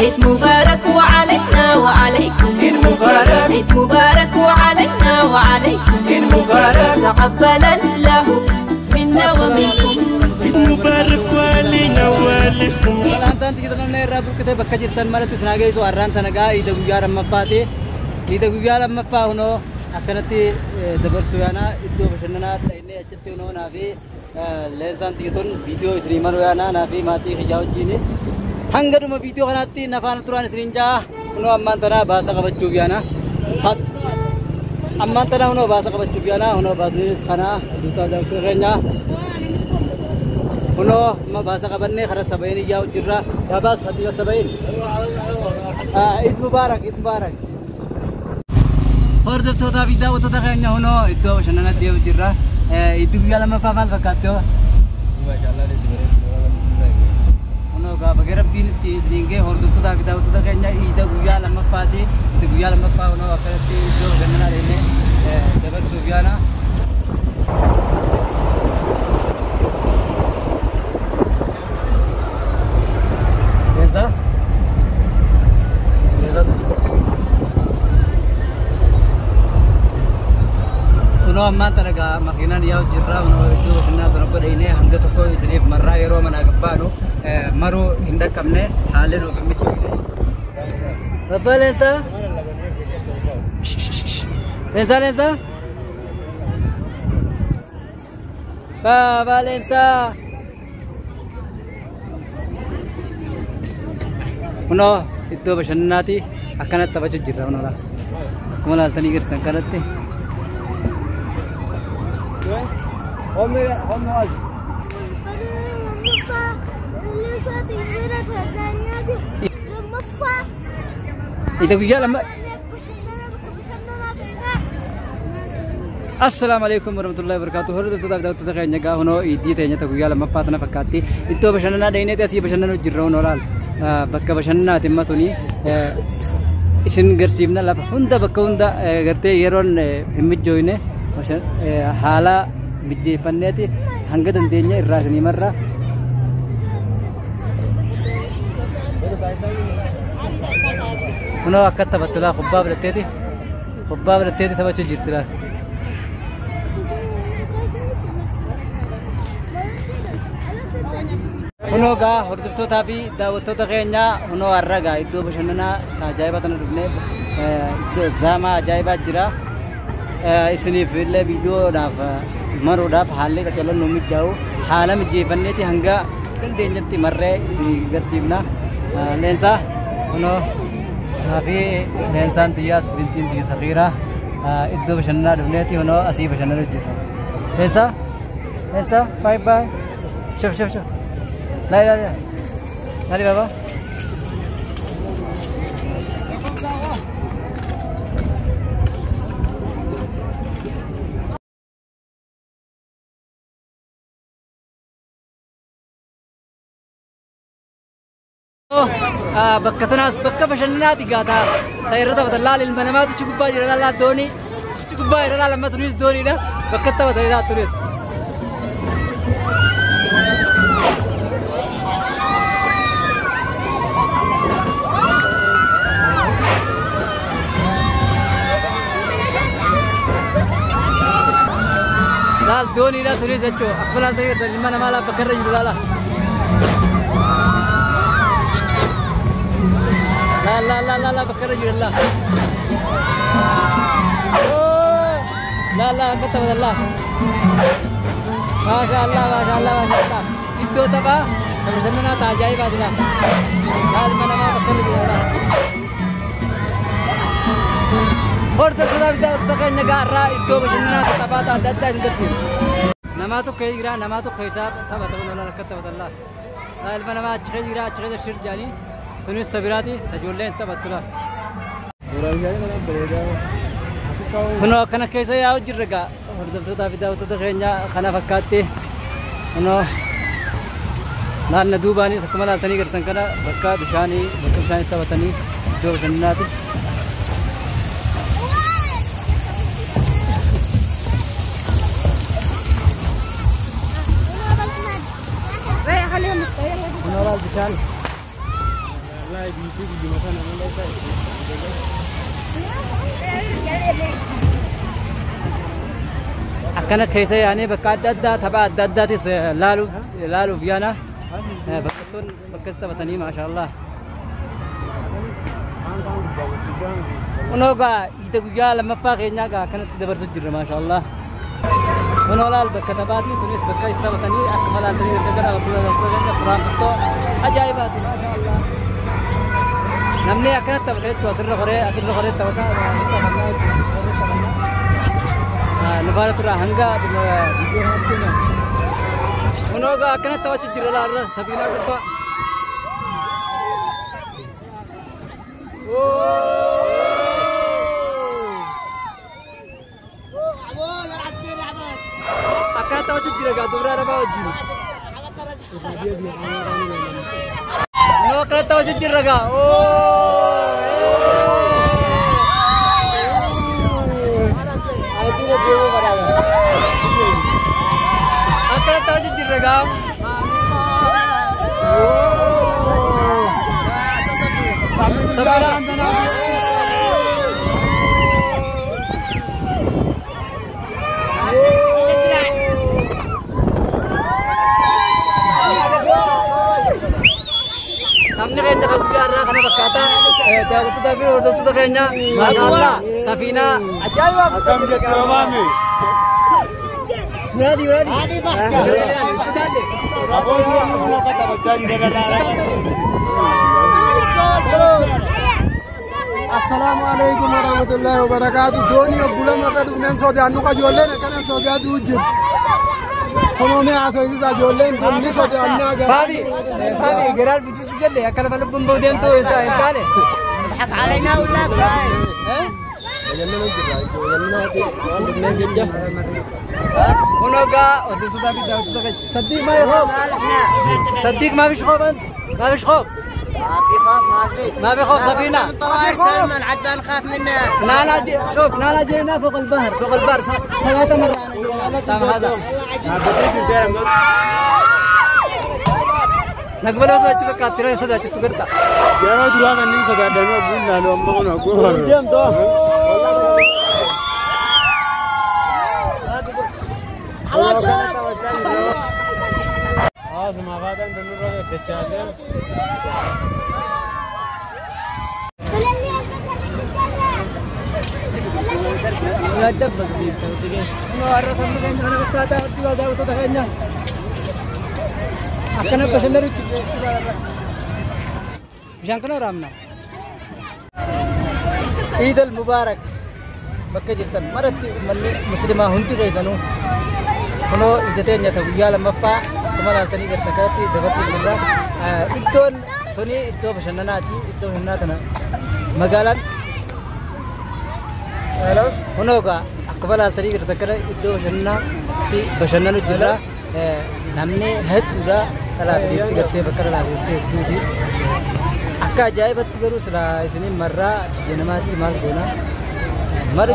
عيد مبارك وعلينا وعليكم عيد مبارك عيد مبارك وعلينا وعليكم عيد مبارك تقبل الله منا ومنكم عيد مبارك وعلينا وعليكم Alantaan kita namni irraa burkutee bakka jirtan maratti isin hageessu har'aan tana gaa iida guyyaa lammaffaati. Iida guyyaa lammaffaa hunoo akkanatti dabarsu yaana iddoo bashannanaa ta'inee achitti hunoo naa fi leensaan tiyyatuun viidiyoo isinii maruu yaana naa fi maatii kiyyaa wajjin hanga dhuma viidiyoo kanaatti nafaan turaan isiniin jaa hunoo ammaan tana baasa qabachuuf yaana. Ammaan tana hunoo baasa qabachuuf yaana hunoo baasnis kana duutaa daawwituu keenyaa. Uno ma bahasa kabarnya karena sabayin jauh jirra ya bas hati sabayin Eid Mubarak Hordef tota vida tota kayaknya uno itu bashannana dia jirra itu guyyaa lammaffaa maal fakkaate maashaallah uno ga bagera biinitti isninge hordef tota vida tota kayaknya itu guyyaa lammaffaati itu guyyaa lammaffaa uno akkanatti iddoo bashannanaa deemne dabarsuuf yaana Uno amma talaga makinan yaw jirra uno itu bashannana sana badayne hanga tokko isiniif marraa yeroo mana gabbaanu maru hinda qabne haalee nu gammichuune Baba Lensa Baba Lensa Uno itu bashannanaati akkanatti taphachuu jirra uno laal akkuma laaltanii jirtan kanatti هم ناس السلام عليكم ورحمة الله وبركاته. هذا تدخل نجاه هنا يدي تاني تقولي على مفاتنا فكاتي. إتو بشننا دينه تأسي بشننا نجرون ورال. بكا بشننا تما توني. إسن غرسيبنا لا هندا بكا هندا غرتي يرون همت جوينه. حالا بيجي فنيتي هنقد الدنيا الراسني مرة هنا أكتر بتلا خباب لتيتي ثبت جيرتلا هنا كا هردفتو تابي داوتو تغنيا هنا الرجع يدو بشننا جايبة تنربني زما جايبة جرا इसलिए फिर ले वीडियो डाफ मरो डाफ हाले का चलो नोमित जाओ हाला में जीवन ने थी हंगा कल डेंजर मर रहे इसी घर सीवना लेंसा उन्हों अभी लेंसा तियास बिल्कुल तियास सखीरा इद्दो बशन्ना ढूंढने थी उन्हों असी बशन्ना ढूंढा लेंसा बाय बाय शफ लाई नारी बाबा بكتناس بكة بشنات قاتا تيرتا بدلال المنامات تشوفوا جرا لا دوني تشوفوا جرا لما تنيس دوني لا بكتا بدلال تنيس لا دوني لا تنيس أشوا أقبل على تيرتا المنامات لا بكرة جرا لا لا بكرة جل الله لا كتب الله ما شاء الله itu apa sebenarnya tak ajaib aja لا mana ما بكرة جل الله और तो सुधा विदा तो कहीं नगारा itu sebenarnya tetap ada itu nama tu kaisa सब बताओ ना कतब Allah لا mana ما cekir shir jani تونس تبراتي تجولين تبتلا هنا كنا كيسة يا وجر رجع هردف تافيدا وتدخلنا خنا فكاتي هنا نال ندوباني سكمل تاني كرتن كنا بكا بشاني بشاني تبتني جو بشناتي هنا بشان والله بيجي مثلا أكنت كيسة يعني بكادة تبع الدادة تيس لالو فيانا بكتون بكتة بتني ما شاء الله ونوغا يتقويا لما فاقينا كانت تدبر سجر ما شاء الله ونولال بكتباتي تونس بكتة بتني أكمل أنتني بكتة قرآن بتو عجائبات ما شاء الله نمني أكنت تبتة أسر خوري تبتة نبارة الرهانجا بيجو هاتينا ونوغا أكنت توجه جرالار سبينا كفا أكنت توجه جرالار دورا ربا وجين نوغا أكنت توجه جرالار Akan tahu jadi regam. Sabara. Namanya kayak cakap biara karena berkata, dah itu tapi waktu itu kayaknya, masalah, Safina, ajaib. Akan jadi ramai. Berarti. Sudah deh. Apa dia semua kata baca di negara. Assalamualaikum warahmatullahi wabarakatuh. Joni bulan mata dunia Saudi anu ka jolle na kana Saudi adu ujud. Kono me aso isa jolle dunia Saudi anna ga. Babi, geral bidu sujalle akal bal bumbu dem to isa insane. Hak alaina ulah kai. Unoga, waktu itu tadi Saddiq ما فيش خوف ما فيش خوف ما في خوف سفينة سلمان عدنان خاف منه نالا جينا فوق البحر ثلاث مرات سام هذا نقبل وصل تبقى كاتيرا سدا تبقى يا رجل هذا الناس قاعدين يقولون له ما نقول جام تو ما بعدين بنروح بتشاهد لا تبص بيه إنه عرف إنه أنا بكرة هذا وتدخلنا أكنا بشندري مشان كنا رامنا عيد المبارك بكة جدا مرت من مسلمة هنتي كيسانو كنو إذا تبغى لما فا كمان أتني كرتكاتي دبر سيدنا إدون ثوني إدو بشندنا أتي إدو هنا تنا مقالن هلو هنوكا أقبل أتني كرتكاتي إدو بشندنا جرا namni hedduudha talaafii gartee bakka talaafii hedduuti akka ajaa'ibatti garuu sila isiniin marraa jenamaati maal goona marri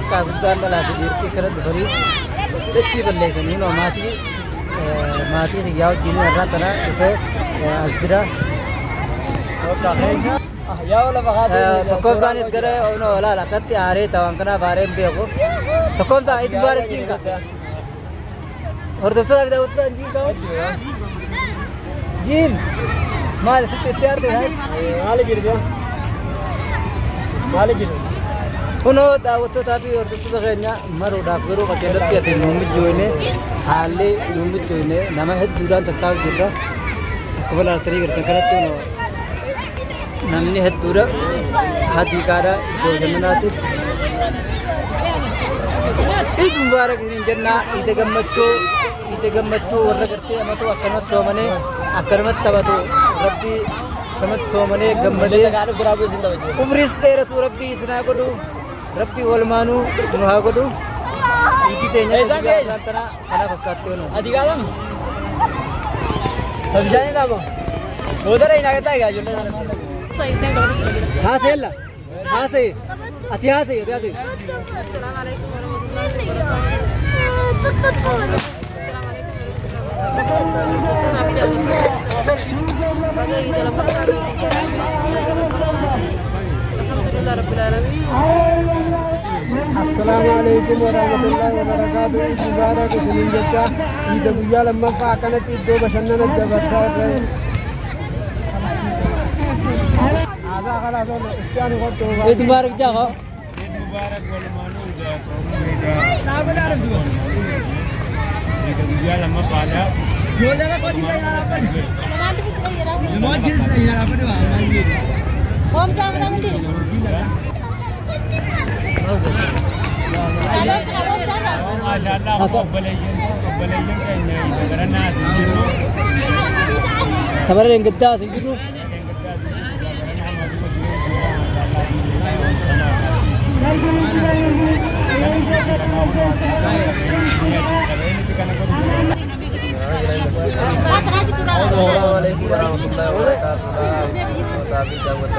akka guddaan talaafii dhiirtii kana dhufanii dachii balleessanii noo maatii xiyyaa wajjin irraa tana dhufee as jira tokkoon isaanis gara onoo laala akkatti aaree ta'an kanaaf aareen beeku tokkoon isaa itti baarattiin qaba hordoftoota daawwataa jiin kaa'u jiin maal sitti itti aarte maali jiru kunoo daawwattootaa fi hordoftoota keenya maruudhaaf garuu qajeelatti ati nuummijoone haalli nuummijoone nama hedduudhaan tattaa'u jirra akkuma laaltanii gartan kanatti namni hedduudha hadiiqaadha iddoo bashannanaati Eid Mubarak ini jenna Eid gammachuu warra gartee amatu akkanumatti soomanii akkanumatti taphatu rabbi akkanumatti soomanii gammadee umriis dheeratu rabbi isin haa godhu rabbi walumaanuu nu haa godhu itti teenya tana kana fakkaatti onu adiigaalam tabishaanii dhaaba boodara hin agataa egaa ijoollee haaseella haasee ati haasee Assalamu alaikum warahmatullahi wabarakatuh. رب العالمين. السلام عليكم ورحمة الله وبركاته. عيد مبارك سنين جدا. عيد بيا لما فاكنت عيد بشنن الدبرسار. هذا خلاص استاني قطو. عيد مبارك جاهو. عيد مبارك والمانو جاء. عيد بيا لما فاجا. جولنا قد يلا رابن. ما جلس नहीं यार अपन हम कैमरा में दे माशाअल्लाह बलेजन कहीं करना सिंजू खबर yang geda sinjuru Assalamualaikum warahmatullahi wabarakatuh. Tapi jawab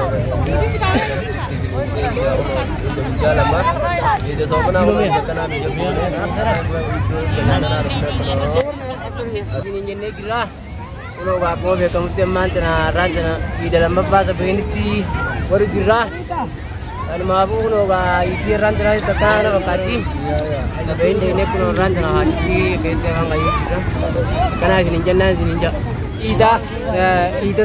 Ida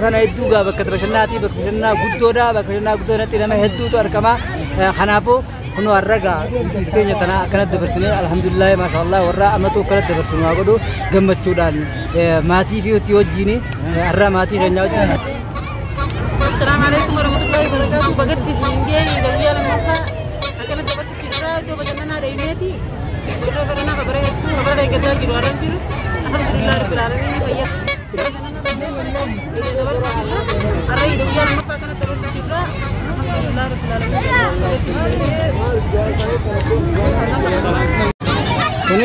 sana itu gak bekerja bersernati bekerja gudoda nanti nama itu tu arkama hanapu kuno arraga itu nyatana kerana berseni alhamdulillah masyaallah warra amatu kerana berseni aku tu gemet cudan mati view tiot gini arra mati kenyau. Assalamualaikum warahmatullahi wabarakatuh. Bagat di sini jadi alam apa akan dapat cerita coba jangan ada ini ti karena kabar yang kita gitu orang tu alhamdulillah rabbil alamin bayar.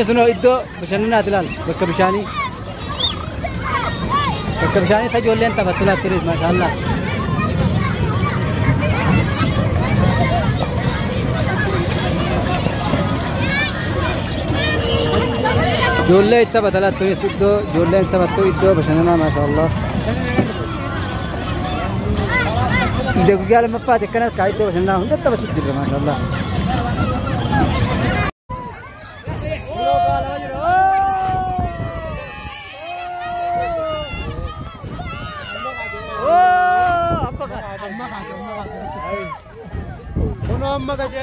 Suno itu bersani natilal bekerja bersani tak jualan tak betul terus masyaallah. Jualan itu betul terus itu jualan itu betul itu bersani masyaallah. Ida gula lama apa tekana kait itu bersani hundat tak betul juga masyaallah.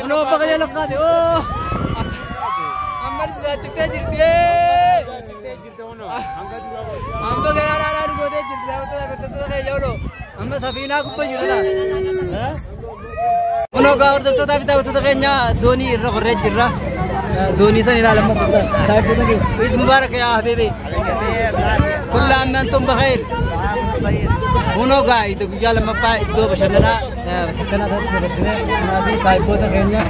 Ano pa kaya lakad oh amma sudah cekte jirte amma gara gode jirte betul kayak jauh amma safina ku pa jirta ono ka orda chota bita betul kayaknya doni irra korre jirra doni sa nilalam mo saib ko ngi Eid Mubarak ya habibi kullu am antum bikhair uno ga itu gala mapa itu bersandana tekana nabi saib ko kayaknya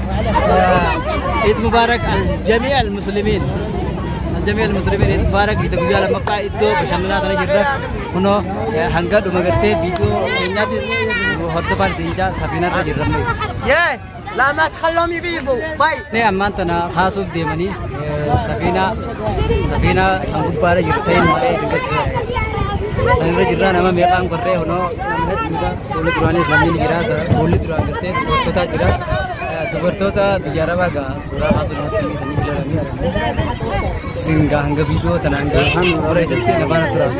Eid Mubarak al jami' al muslimin Eid Mubarak itu gala mapa itu bersandana tani jirra uno hangga dumagarte bidu kayaknya hotpan sinja safina ta jirra ye lama تخلهم يبيضوا باي ne amantana khasub de mani safina sanggupara jirtain mare singa Sangre jirra nama mekang korre hono namnet juga boleh turani sambil kira boleh turun kerte tota jira tota bicara baga surah hasil hati tani kira lagi singa hangga video tanangga ham ore jette nabana turun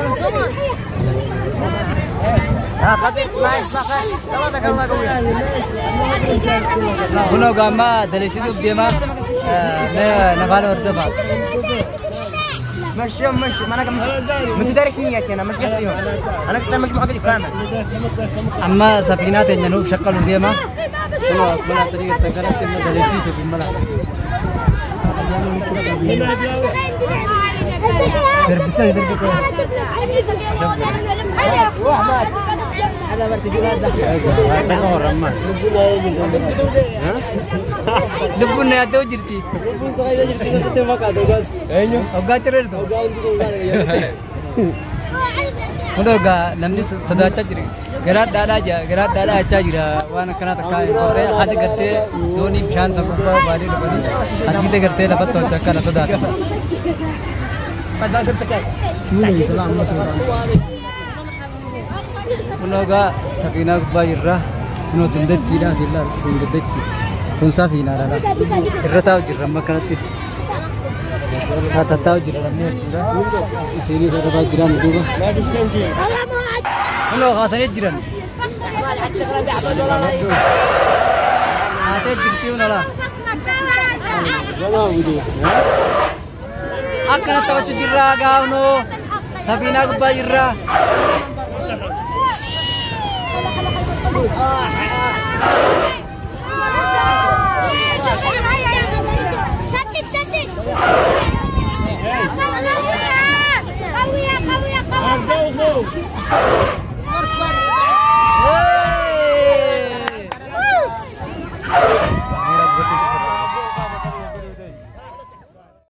Kati naik makan tawa tak kamu hono gama dari situ dia mah nabana orda مش انا من تدرس نيتي انا مش قصدي انا كنت مجموعه كامل اما سفينات الجنوب شكلوا دي ما كنا بلا طريقه تكرت من درسي في الملا دربسه دربكو واحمد هذا برتجي هذا هذا رمان دبنا يا دوجرتي بون صغير جرتي ستة مكة دوغاس ايوه اوغا چرر تو Udah namni sudah cajri. Gerak dada aja jira. Wana kena takai. Kore hati gerte doni bishan sampai bali lebani. Hati kita gerte dapat tuh cakar sudah. Pasal sekian. Ini salam masalah. Udah safina kubah jirra. إنه تندد كذا سيلا تندد كي تنسى فينا لا الرتاو جرّا ما كانت هذا تاو جرّا من ترى سيني هذا بعد جرّا ندوبه إنه خاصني جرّا هذا جرّتيو نلا أكنا تاو جرّا كاونو سفينة كبا جرّا قوي قوي قوي